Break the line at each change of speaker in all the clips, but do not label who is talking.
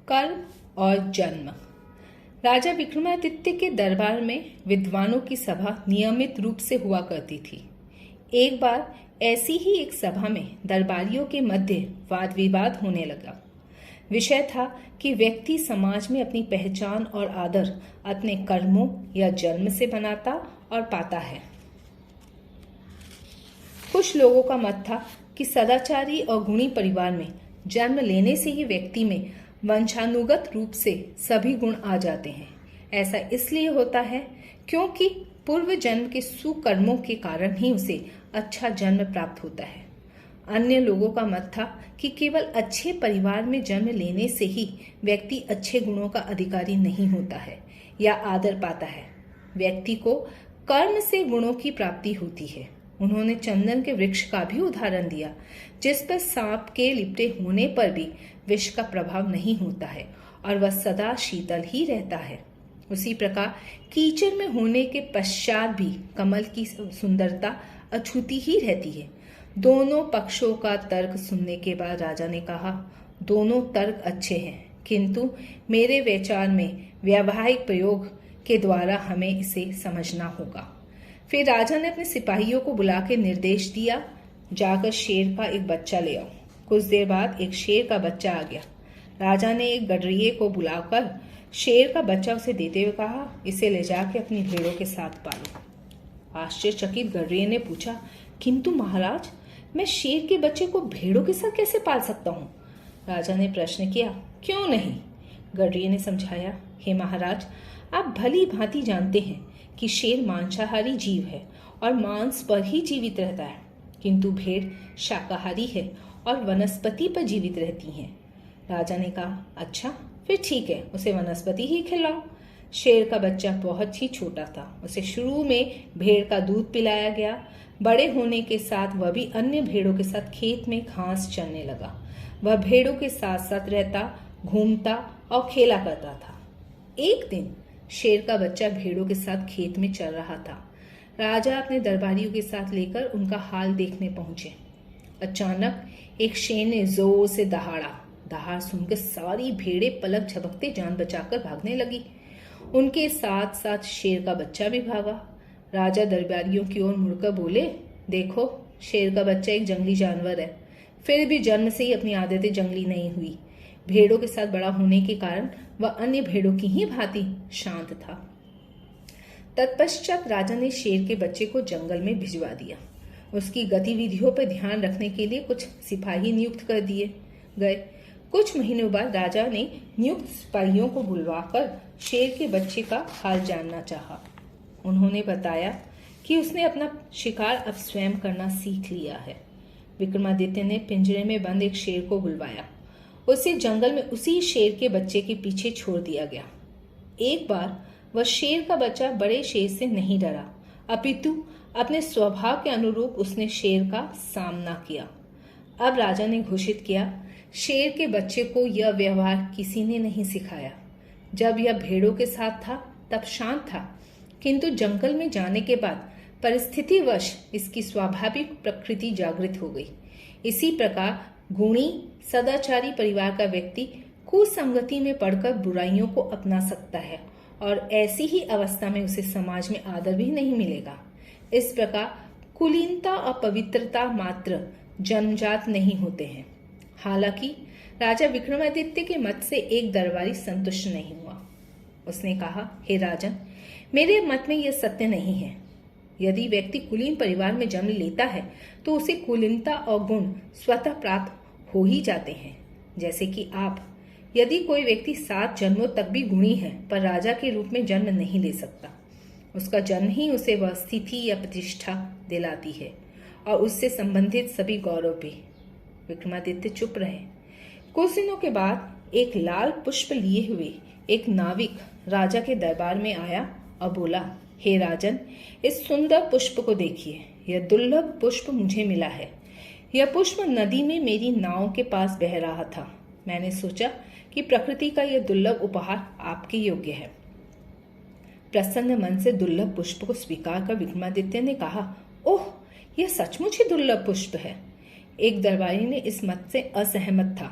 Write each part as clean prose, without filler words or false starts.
कर्म और जन्म। राजा विक्रमादित्य के दरबार में विद्वानों की सभा नियमित रूप से हुआ करती थी। एक बार ऐसी ही एक सभा में दरबारियों के मध्य वाद विवाद होने लगा। विषय था कि व्यक्ति समाज में अपनी पहचान और आदर अपने कर्मों या जन्म से बनाता और पाता है। कुछ लोगों का मत था कि सदाचारी और गुणी परिवार में जन्म लेने से ही व्यक्ति में वंशानुगत रूप से सभी गुण आ जाते हैं। ऐसा इसलिए होता है क्योंकि पूर्व जन्म के सुकर्मों के कारण ही उसे अच्छा जन्म प्राप्त होता है। अन्य लोगों का मत था कि केवल अच्छे परिवार में जन्म लेने से ही व्यक्ति अच्छे गुणों का अधिकारी नहीं होता है या आदर पाता है। व्यक्ति को कर्म से गुणों की प्राप्ति होती है। उन्होंने चंदन के वृक्ष का भी उदाहरण दिया, जिस पर सांप के लिपटे होने पर भी विष का प्रभाव नहीं होता है और वह सदा शीतल ही रहता है। उसी प्रकार कीचड़ में होने के पश्चात भी कमल की सुंदरता अछूती ही रहती है। दोनों पक्षों का तर्क सुनने के बाद राजा ने कहा, दोनों तर्क अच्छे हैं, किंतु मेरे विचार में व्यावहारिक प्रयोग के द्वारा हमें इसे समझना होगा। फिर राजा ने अपने सिपाहियों को बुला के निर्देश दिया, जाकर शेर का एक बच्चा ले आओ। कुछ देर बाद एक शेर का बच्चा आ गया। राजा ने एक गडरिये को बुलाकर शेर का बच्चा उसे देते हुए कहा, इसे ले जाके अपनी भेड़ों के साथ पालो। आश्चर्यचकित गडरिये ने पूछा, किंतु महाराज, मैं शेर के बच्चे को भेड़ों के साथ कैसे पाल सकता हूँ? राजा ने प्रश्न किया। क्यों नहीं? गडरिये ने समझाया, हे महाराज, आप भली भांति जानते हैं कि शेर मांसाहारी जीव है और मांस पर ही जीवित रहता है, किंतु भेड़ शाकाहारी है और वनस्पति पर जीवित रहती हैं। राजा ने कहा, अच्छा, फिर ठीक है, उसे वनस्पति ही खिलाओ। शेर का बच्चा बहुत ही छोटा था। उसे शुरू में भेड़ का दूध पिलाया गया। बड़े होने के साथ वह भी अन्य भेड़ों के साथ खेत में घास चरने लगा। वह भेड़ों के साथ साथ रहता, घूमता और खेला करता था। एक दिन शेर का बच्चा भेड़ों के साथ खेत में चल रहा था। राजा अपने दरबारियों के साथ लेकर उनका हाल देखने पहुंचे। अचानक एक शेर ने जोर से दहाड़ा। दहाड़ सुनकर सारी भेड़ें पलक झपकते जान बचाकर भागने लगी। उनके साथ साथ शेर का बच्चा भी भागा। राजा दरबारियों की ओर मुड़कर बोले, देखो, शेर का बच्चा एक जंगली जानवर है, फिर भी जन्म से ही अपनी आदतें जंगली नहीं हुई। भेड़ों के साथ बड़ा होने के कारण वह अन्य भेड़ों की ही भांति शांत था। तत्पश्चात राजा ने शेर के बच्चे को जंगल में भिजवा दिया। उसकी गतिविधियों पर ध्यान रखने के लिए कुछ सिपाही नियुक्त कर दिए गए। कुछ महीनों बाद राजा ने नियुक्त सिपाहियों को बुलवाकर शेर के बच्चे का हाल जानना चाहा। उन्होंने बताया कि उसने अपना शिकार अब स्वयं करना सीख लिया है। विक्रमादित्य ने पिंजरे में बंद एक शेर को बुलवाया। उसे जंगल में उसी शेर के बच्चे के पीछे छोड़ दिया गया। एक बार वह शेर का बच्चा बड़े शेर से नहीं डरा, अपितु अपने स्वभाव के अनुरूप उसने शेर का सामना किया। अब राजा ने घोषित किया, शेर के बच्चे को यह व्यवहार किसी ने नहीं सिखाया। जब यह भेड़ों के साथ था तब शांत था, किंतु जंगल में जाने के बाद परिस्थितिवश इसकी स्वाभाविक प्रकृति जागृत हो गई। इसी प्रकार गुणी सदाचारी परिवार का व्यक्ति कुसंगति में पड़कर बुराइयों को अपना सकता है और ऐसी ही अवस्था में उसे समाज में आदर भी नहीं मिलेगा। इस प्रकार कुलीनता और पवित्रता मात्र जन्मजात नहीं होते हैं। हालांकि राजा विक्रमादित्य के मत से एक दरबारी संतुष्ट नहीं हुआ। उसने कहा, हे राजन, मेरे मत में यह सत्य नहीं है। यदि व्यक्ति कुलीन परिवार में जन्म लेता है तो उसे कुलीनता और गुण स्वतः प्राप्त हो ही जाते हैं। जैसे कि आप, यदि कोई व्यक्ति 7 जन्मों तक भी गुणी है पर राजा के रूप में जन्म नहीं ले सकता, उसका जन्म ही उसे वह स्थिति या प्रतिष्ठा दिलाती है और उससे संबंधित सभी गौरव भी। विक्रमादित्य चुप रहे। कुछ दिनों के बाद एक लाल पुष्प लिए हुए एक नाविक राजा के दरबार में आया और बोला, हे राजन, इस सुंदर पुष्प को देखिए। यह दुर्लभ पुष्प मुझे मिला है। यह पुष्प नदी में मेरी नाव के पास बह रहा था। मैंने सोचा कि प्रकृति का यह दुर्लभ उपहार आपके योग्य है। प्रसन्न मन से दुर्लभ पुष्प को स्वीकार कर विक्रमादित्य ने कहा, ओह, यह सचमुच ही दुर्लभ पुष्प है। एक दरबारी ने इस मत से असहमत था।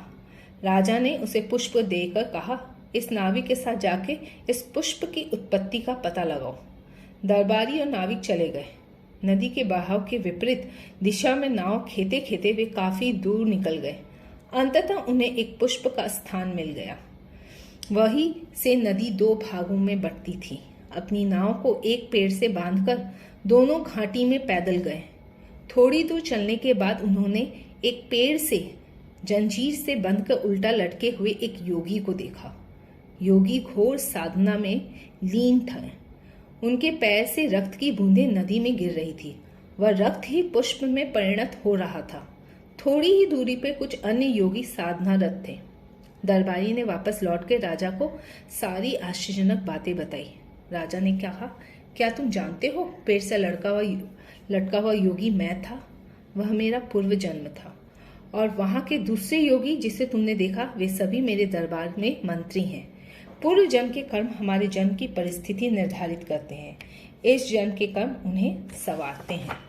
राजा ने उसे पुष्प देकर कहा, इस नाविक के साथ जाके इस पुष्प की उत्पत्ति का पता लगाओ। दरबारी और नाविक चले गए। नदी के बहाव के विपरीत दिशा में नाव खेते खेते वे काफी दूर निकल गए। अंततः उन्हें एक पुष्प का स्थान मिल गया। वहीं से नदी दो भागों में बंटती थी। अपनी नाव को एक पेड़ से बांधकर दोनों घाटी में पैदल गए। थोड़ी दूर चलने के बाद उन्होंने एक पेड़ से जंजीर से बंधकर उल्टा लटके हुए एक योगी को देखा। योगी घोर साधना में लीन थे। उनके पैर से रक्त की बूंदें नदी में गिर रही थी। वह रक्त ही पुष्प में परिणत हो रहा था। थोड़ी ही दूरी पर कुछ अन्य योगी साधनारत थे। दरबारी ने वापस लौटकर राजा को सारी आश्चर्यजनक बातें बताई। राजा ने कहा, क्या तुम जानते हो, पेड़ से लटका हुआ योगी मैं था। वह मेरा पूर्व जन्म था और वहां के दूसरे योगी जिसे तुमने देखा वे सभी मेरे दरबार में मंत्री हैं। पूर्व जन्म के कर्म हमारे जन्म की परिस्थिति निर्धारित करते हैं। इस जन्म के कर्म उन्हें संवारते हैं।